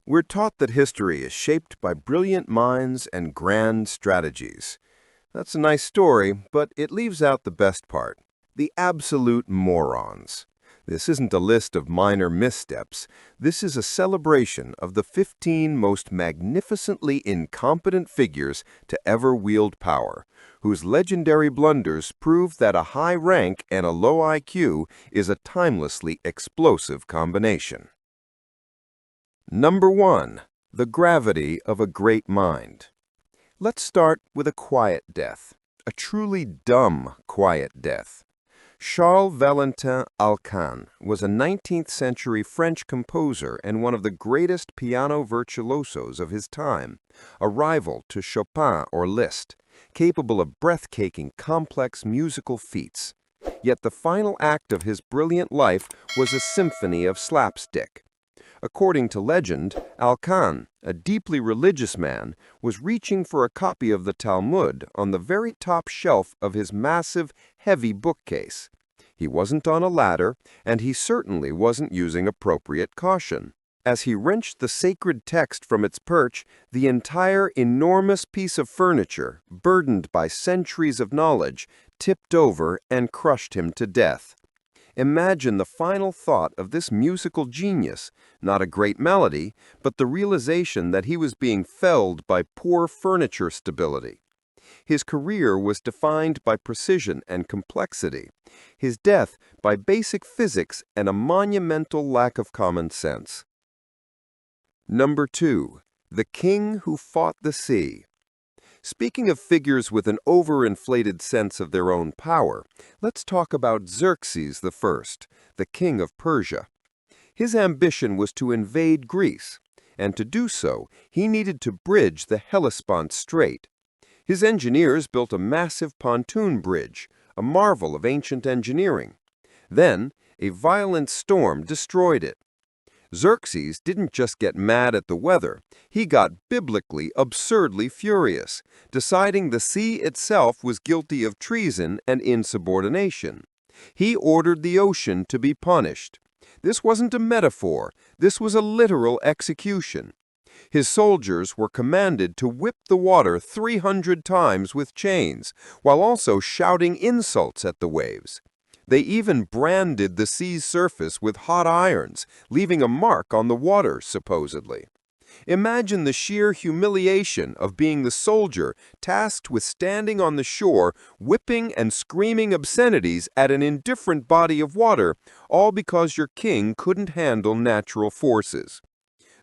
We're taught that history is shaped by brilliant minds and grand strategies. That's a nice story, but it leaves out the best part: the absolute morons. This isn't a list of minor missteps. This is a celebration of the 15 most magnificently incompetent figures to ever wield power, whose legendary blunders prove that a high rank and a low IQ is a timelessly explosive combination. Number 1. The gravity of a great mind. Let's start with a quiet death, a truly dumb quiet death. Charles Valentin Alcan was a 19th-century French composer and one of the greatest piano virtuosos of his time, a rival to Chopin or Liszt, capable of breathtaking, complex musical feats. Yet the final act of his brilliant life was a symphony of slapstick. According to legend, Alcan, a deeply religious man, was reaching for a copy of the Talmud on the very top shelf of his massive, heavy bookcase. He wasn't on a ladder, and he certainly wasn't using appropriate caution. As he wrenched the sacred text from its perch, the entire enormous piece of furniture, burdened by centuries of knowledge, tipped over and crushed him to death. Imagine the final thought of this musical genius, not a great melody, but the realization that he was being felled by poor furniture stability. His career was defined by precision and complexity, his death by basic physics and a monumental lack of common sense. Number 2. The King Who Fought the Sea. Speaking of figures with an overinflated sense of their own power, let's talk about Xerxes I, the king of Persia. His ambition was to invade Greece, and to do so, he needed to bridge the Hellespont Strait. His engineers built a massive pontoon bridge, a marvel of ancient engineering. Then, a violent storm destroyed it. Xerxes didn't just get mad at the weather, he got biblically, absurdly furious, deciding the sea itself was guilty of treason and insubordination. He ordered the ocean to be punished. This wasn't a metaphor, this was a literal execution. His soldiers were commanded to whip the water 300 times with chains, while also shouting insults at the waves. They even branded the sea's surface with hot irons, leaving a mark on the water, supposedly. Imagine the sheer humiliation of being the soldier tasked with standing on the shore, whipping and screaming obscenities at an indifferent body of water, all because your king couldn't handle natural forces.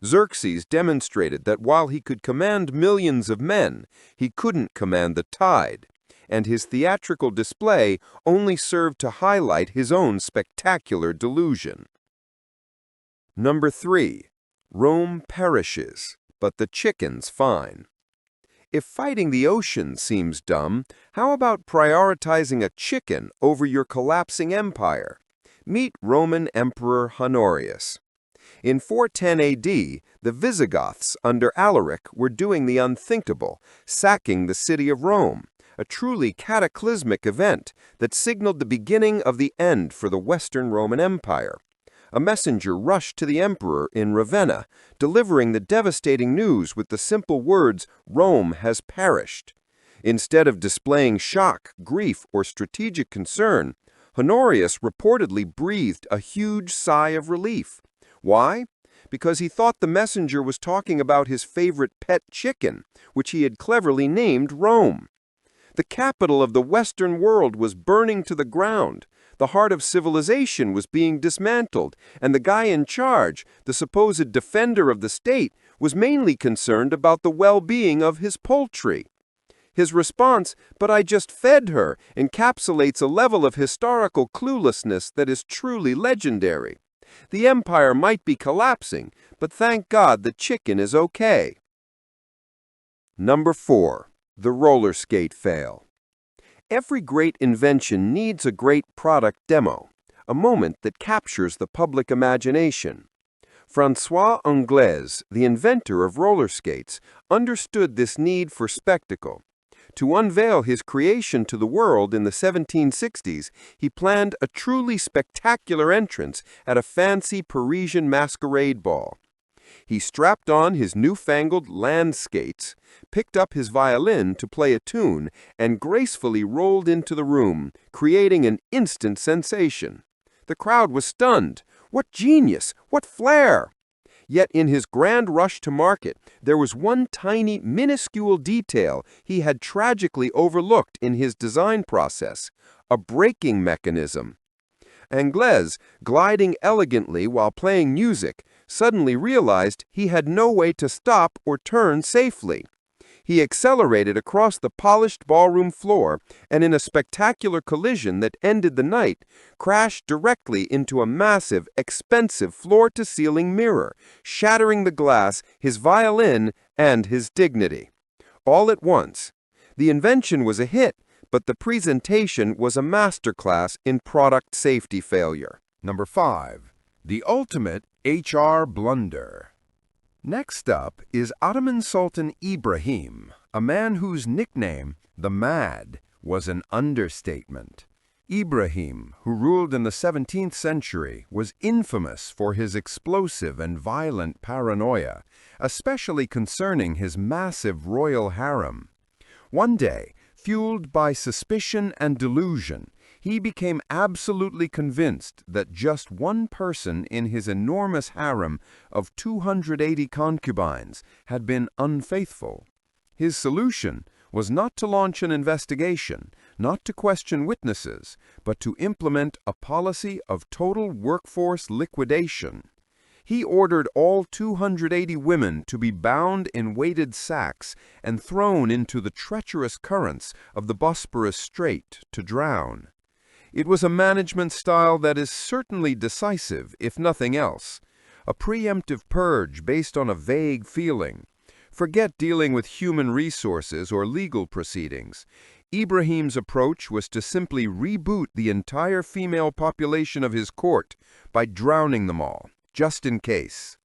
Xerxes demonstrated that while he could command millions of men, he couldn't command the tide, and his theatrical display only served to highlight his own spectacular delusion. Number 3. Rome perishes, but the chicken's fine. If fighting the ocean seems dumb, how about prioritizing a chicken over your collapsing empire? Meet Roman Emperor Honorius. In 410 AD, the Visigoths under Alaric were doing the unthinkable, sacking the city of Rome, a truly cataclysmic event that signaled the beginning of the end for the Western Roman Empire. A messenger rushed to the emperor in Ravenna, delivering the devastating news with the simple words, "Rome has perished." Instead of displaying shock, grief, or strategic concern, Honorius reportedly breathed a huge sigh of relief. Why? Because he thought the messenger was talking about his favorite pet chicken, which he had cleverly named Rome. The capital of the Western world was burning to the ground. The heart of civilization was being dismantled, and the guy in charge, the supposed defender of the state, was mainly concerned about the well-being of his poultry. His response, "But I just fed her," encapsulates a level of historical cluelessness that is truly legendary. The empire might be collapsing, but thank God the chicken is okay. Number 4. The roller skate fail. Every great invention needs a great product demo, a moment that captures the public imagination. François Anglaise, the inventor of roller skates, understood this need for spectacle. To unveil his creation to the world in the 1760s, he planned a truly spectacular entrance at a fancy Parisian masquerade ball. He strapped on his newfangled land skates, picked up his violin to play a tune, and gracefully rolled into the room, creating an instant sensation. The crowd was stunned. What genius! What flair! Yet in his grand rush to market, there was one tiny, minuscule detail he had tragically overlooked in his design process: a braking mechanism. Anglès, gliding elegantly while playing music, suddenly realized he had no way to stop or turn safely. He accelerated across the polished ballroom floor and, in a spectacular collision that ended the night, crashed directly into a massive, expensive floor-to-ceiling mirror, shattering the glass, his violin, and his dignity. All at once. The invention was a hit, but the presentation was a masterclass in product safety failure. Number 5. The ultimate HR blunder. Next up is Ottoman Sultan Ibrahim, a man whose nickname, the Mad, was an understatement. Ibrahim, who ruled in the 17th century, was infamous for his explosive and violent paranoia, especially concerning his massive royal harem. One day, fueled by suspicion and delusion, he became absolutely convinced that just one person in his enormous harem of 280 concubines had been unfaithful. His solution was not to launch an investigation, not to question witnesses, but to implement a policy of total workforce liquidation. He ordered all 280 women to be bound in weighted sacks and thrown into the treacherous currents of the Bosporus Strait to drown. It was a management style that is certainly decisive, if nothing else. A preemptive purge based on a vague feeling. Forget dealing with human resources or legal proceedings. Ibrahim's approach was to simply reboot the entire female population of his court by drowning them all, just in case.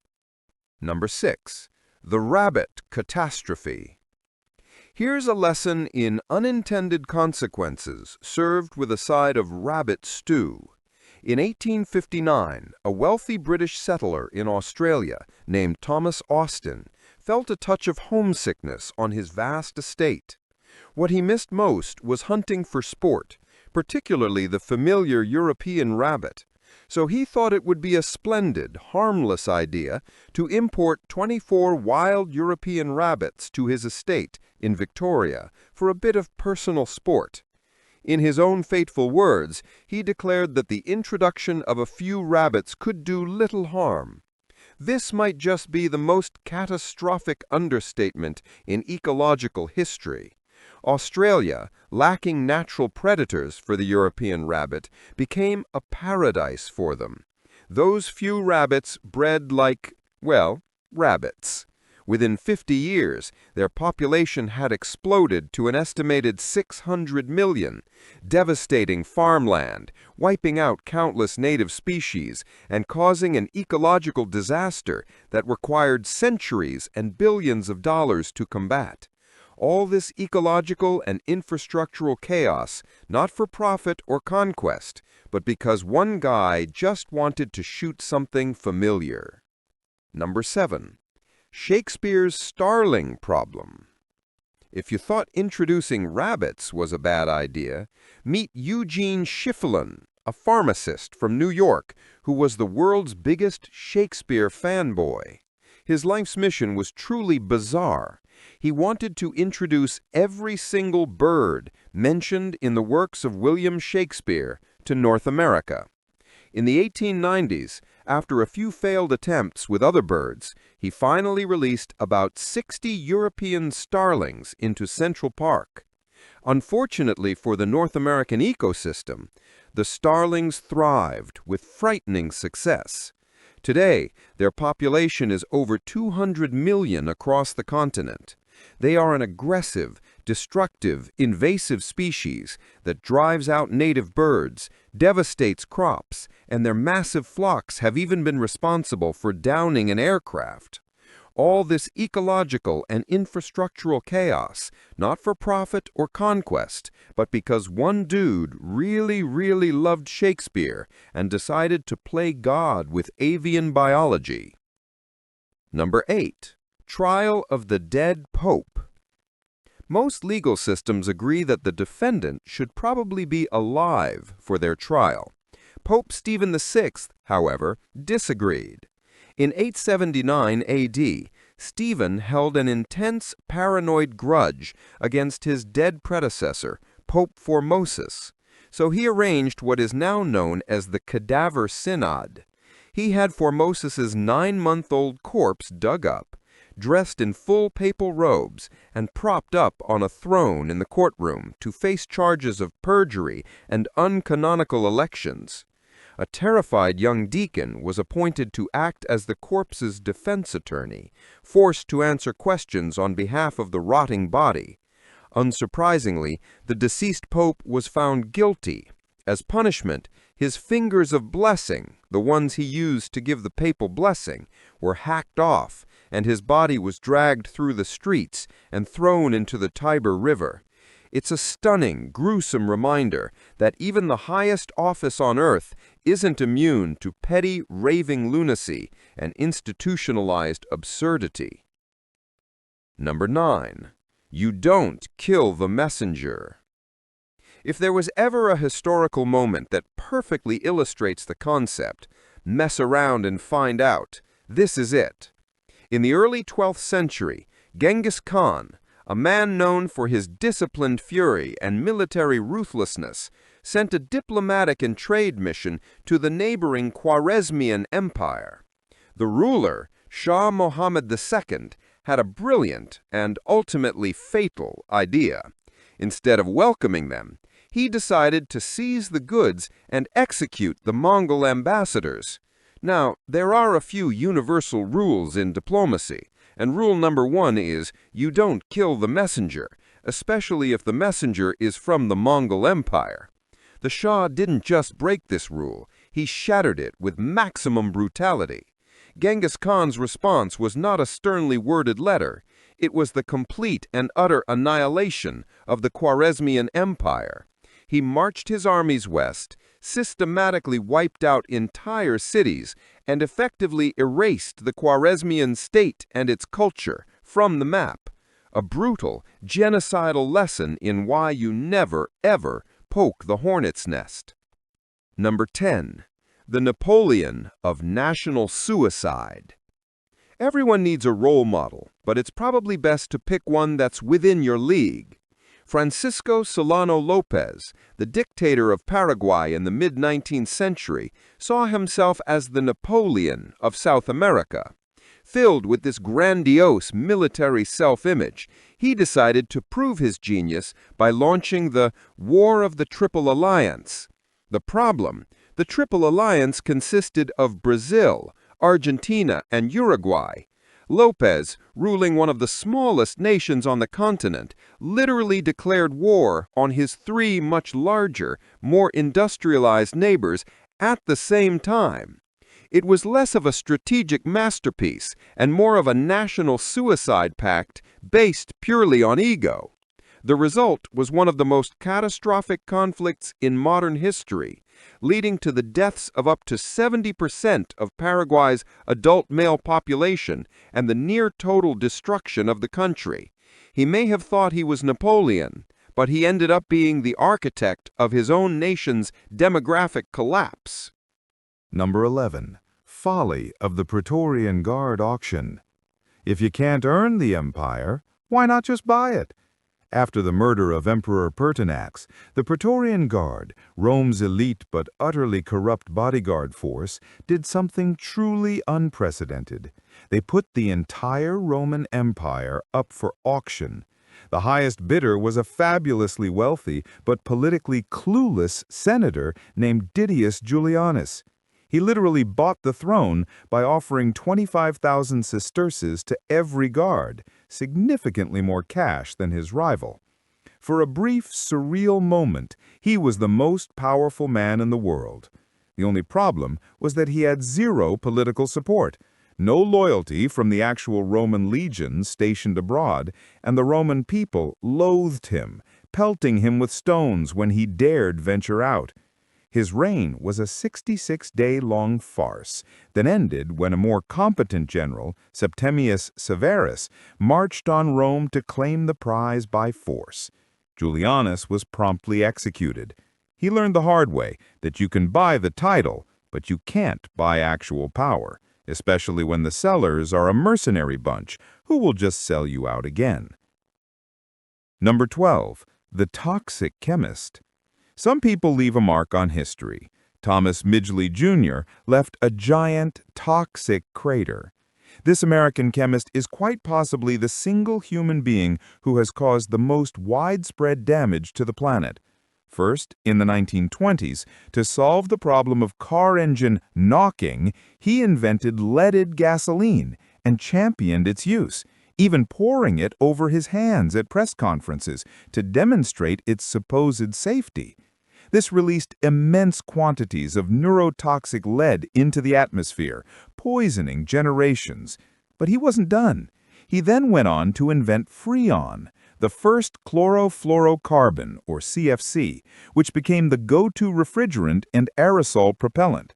Number 6. The rabbit catastrophe. Here's a lesson in unintended consequences served with a side of rabbit stew. In 1859, a wealthy British settler in Australia named Thomas Austin felt a touch of homesickness on his vast estate. What he missed most was hunting for sport, particularly the familiar European rabbit. So he thought it would be a splendid, harmless idea to import 24 wild European rabbits to his estate in Victoria for a bit of personal sport. In his own fateful words, he declared that the introduction of a few rabbits could do little harm. This might just be the most catastrophic understatement in ecological history. Australia, lacking natural predators for the European rabbit, became a paradise for them. Those few rabbits bred like, well, rabbits. Within 50 years, their population had exploded to an estimated 600 million, devastating farmland, wiping out countless native species, and causing an ecological disaster that required centuries and billions of dollars to combat. All this ecological and infrastructural chaos, not for profit or conquest, but because one guy just wanted to shoot something familiar. Number 7. Shakespeare's starling problem. If you thought introducing rabbits was a bad idea, meet Eugene Schieffelin, a pharmacist from New York who was the world's biggest Shakespeare fanboy. His life's mission was truly bizarre. He wanted to introduce every single bird mentioned in the works of William Shakespeare to North America. In the 1890s, after a few failed attempts with other birds, he finally released about 60 European starlings into Central Park. Unfortunately for the North American ecosystem, the starlings thrived with frightening success. Today, their population is over 200 million across the continent. They are an aggressive, destructive, invasive species that drives out native birds, devastates crops, and their massive flocks have even been responsible for downing an aircraft. All this ecological and infrastructural chaos, not for profit or conquest, but because one dude really loved Shakespeare and decided to play God with avian biology. Number 8. Trial of the dead Pope. Most legal systems agree that the defendant should probably be alive for their trial. Pope Stephen VI, however, disagreed. In 879 AD, Stephen held an intense paranoid grudge against his dead predecessor, Pope Formosus, so he arranged what is now known as the Cadaver Synod. He had Formosus's 9-month-old corpse dug up, dressed in full papal robes, and propped up on a throne in the courtroom to face charges of perjury and uncanonical elections. A terrified young deacon was appointed to act as the corpse's defense attorney, forced to answer questions on behalf of the rotting body. Unsurprisingly, the deceased pope was found guilty. As punishment, his fingers of blessing, the ones he used to give the papal blessing, were hacked off, and his body was dragged through the streets and thrown into the Tiber River. It's a stunning, gruesome reminder that even the highest office on earth isn't immune to petty, raving lunacy and institutionalized absurdity. Number 9. You don't kill the messenger. If there was ever a historical moment that perfectly illustrates the concept, mess around and find out, this is it. In the early 12th century, Genghis Khan, a man known for his disciplined fury and military ruthlessness, sent a diplomatic and trade mission to the neighboring Khwarezmian Empire. The ruler, Shah Mohammed II, had a brilliant and ultimately fatal idea. Instead of welcoming them, he decided to seize the goods and execute the Mongol ambassadors. Now, there are a few universal rules in diplomacy, and rule number 1 is you don't kill the messenger, especially if the messenger is from the Mongol Empire. The Shah didn't just break this rule, he shattered it with maximum brutality. Genghis Khan's response was not a sternly worded letter, it was the complete and utter annihilation of the Khwarezmian Empire. He marched his armies west, systematically wiped out entire cities, and effectively erased the Khwarezmian state and its culture from the map. A brutal, genocidal lesson in why you never, ever poke the hornet's nest. Number 10. The Napoleon of national suicide. Everyone needs a role model, but it's probably best to pick one that's within your league. Francisco Solano Lopez, the dictator of Paraguay in the mid-19th century, saw himself as the Napoleon of South America. Filled with this grandiose military self-image, he decided to prove his genius by launching the War of the Triple Alliance. The problem: the Triple Alliance consisted of Brazil, Argentina, and Uruguay. Lopez, ruling one of the smallest nations on the continent, literally declared war on his 3 much larger, more industrialized neighbors at the same time. It was less of a strategic masterpiece and more of a national suicide pact based purely on ego. The result was one of the most catastrophic conflicts in modern history, leading to the deaths of up to 70% of Paraguay's adult male population and the near-total destruction of the country. He may have thought he was Napoleon, but he ended up being the architect of his own nation's demographic collapse. Number 11. Folly of the Praetorian Guard auction. If you can't earn the empire, why not just buy it? After the murder of Emperor Pertinax, the Praetorian Guard, Rome's elite but utterly corrupt bodyguard force, did something truly unprecedented. They put the entire Roman Empire up for auction. The highest bidder was a fabulously wealthy but politically clueless senator named Didius Julianus. He literally bought the throne by offering 25,000 sesterces to every guard, significantly more cash than his rival. For a brief, surreal moment, he was the most powerful man in the world. The only problem was that he had zero political support, no loyalty from the actual Roman legions stationed abroad, and the Roman people loathed him, pelting him with stones when he dared venture out. His reign was a 66-day-long farce that ended when a more competent general, Septimius Severus, marched on Rome to claim the prize by force. Julianus was promptly executed. He learned the hard way that you can buy the title, but you can't buy actual power, especially when the sellers are a mercenary bunch who will just sell you out again. Number 12. The toxic chemist. Some people leave a mark on history. Thomas Midgley Jr. left a giant, toxic crater. This American chemist is quite possibly the single human being who has caused the most widespread damage to the planet. First, in the 1920s, to solve the problem of car engine knocking, he invented leaded gasoline and championed its use, even pouring it over his hands at press conferences to demonstrate its supposed safety. This released immense quantities of neurotoxic lead into the atmosphere, poisoning generations. But he wasn't done. He then went on to invent Freon, the first chlorofluorocarbon, or CFC, which became the go-to refrigerant and aerosol propellant.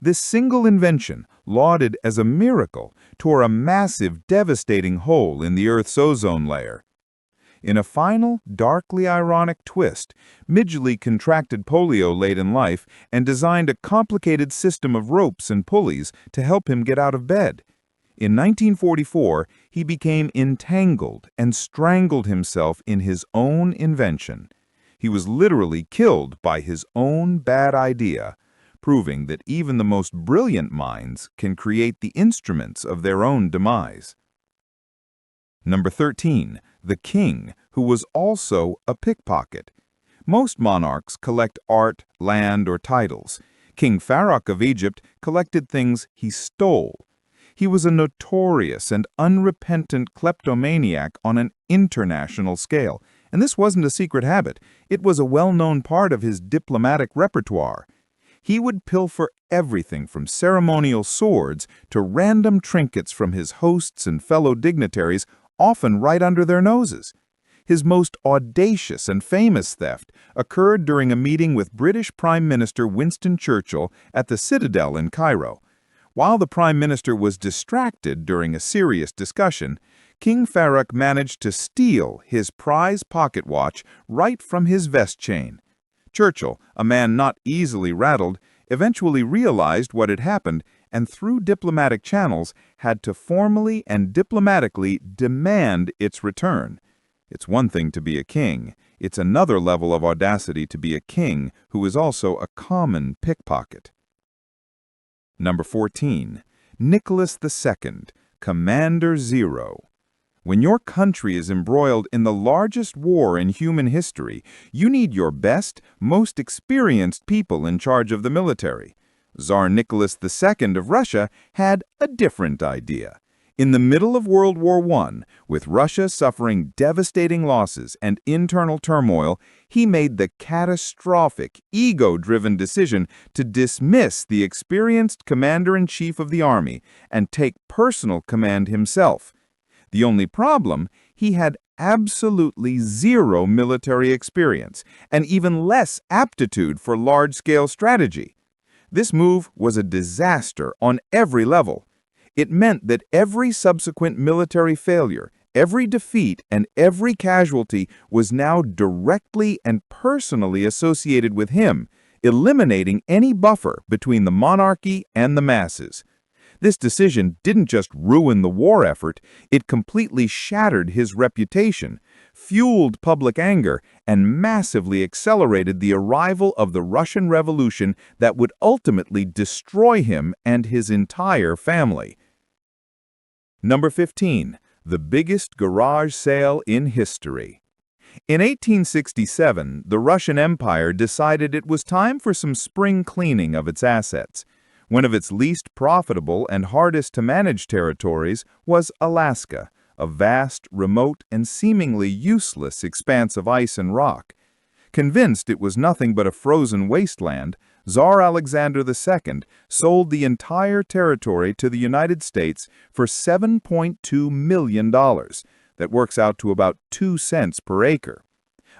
This single invention, lauded as a miracle, tore a massive, devastating hole in the Earth's ozone layer. In a final, darkly ironic twist, Midgley contracted polio late in life and designed a complicated system of ropes and pulleys to help him get out of bed. In 1944, he became entangled and strangled himself in his own invention. He was literally killed by his own bad idea, proving that even the most brilliant minds can create the instruments of their own demise. Number 13. The king, who was also a pickpocket. Most monarchs collect art, land, or titles. King Farouk of Egypt collected things he stole. He was a notorious and unrepentant kleptomaniac on an international scale, and this wasn't a secret habit. It was a well-known part of his diplomatic repertoire. He would pilfer everything from ceremonial swords to random trinkets from his hosts and fellow dignitaries, often right under their noses. His most audacious and famous theft occurred during a meeting with British Prime Minister Winston Churchill at the Citadel in Cairo. While the Prime Minister was distracted during a serious discussion, King Farouk managed to steal his prize pocket watch right from his vest chain. Churchill, a man not easily rattled, eventually realized what had happened and through diplomatic channels had to formally and diplomatically demand its return. It's one thing to be a king. It's another level of audacity to be a king who is also a common pickpocket. Number 14. Nicholas II, Commander Zero. When your country is embroiled in the largest war in human history, you need your best, most experienced people in charge of the military. Tsar Nicholas II of Russia had a different idea. In the middle of World War I, with Russia suffering devastating losses and internal turmoil, he made the catastrophic, ego-driven decision to dismiss the experienced commander-in-chief of the army and take personal command himself. The only problem, he had absolutely zero military experience and even less aptitude for large-scale strategy. This move was a disaster on every level. It meant that every subsequent military failure, every defeat, and every casualty was now directly and personally associated with him, eliminating any buffer between the monarchy and the masses. This decision didn't just ruin the war effort, it completely shattered his reputation, fueled public anger, and massively accelerated the arrival of the Russian Revolution that would ultimately destroy him and his entire family. Number 15. The biggest garage sale in history. In 1867, the Russian Empire decided it was time for some spring cleaning of its assets. One of its least profitable and hardest to manage territories was Alaska, a vast, remote, and seemingly useless expanse of ice and rock. Convinced it was nothing but a frozen wasteland, Tsar Alexander II sold the entire territory to the United States for $7.2 million. That works out to about 2 cents per acre.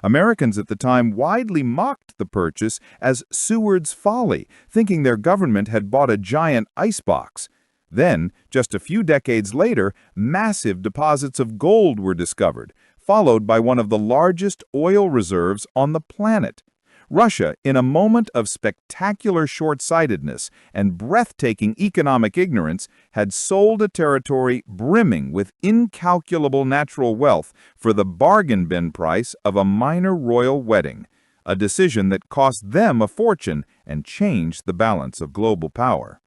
Americans at the time widely mocked the purchase as Seward's folly, thinking their government had bought a giant icebox. Then, just a few decades later, massive deposits of gold were discovered, followed by one of the largest oil reserves on the planet. Russia, in a moment of spectacular short-sightedness and breathtaking economic ignorance, had sold a territory brimming with incalculable natural wealth for the bargain bin price of a minor royal wedding, a decision that cost them a fortune and changed the balance of global power.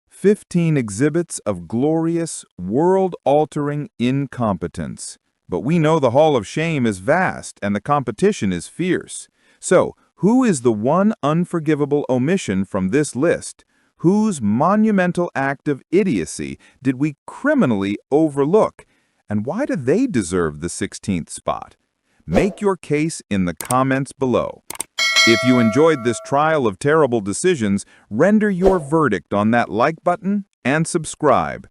15 exhibits of glorious, world-altering incompetence. But we know the Hall of Shame is vast and the competition is fierce. So, who is the one unforgivable omission from this list? Whose monumental act of idiocy did we criminally overlook? And why do they deserve the 16th spot? Make your case in the comments below. If you enjoyed this trial of terrible decisions, render your verdict on that like button and subscribe.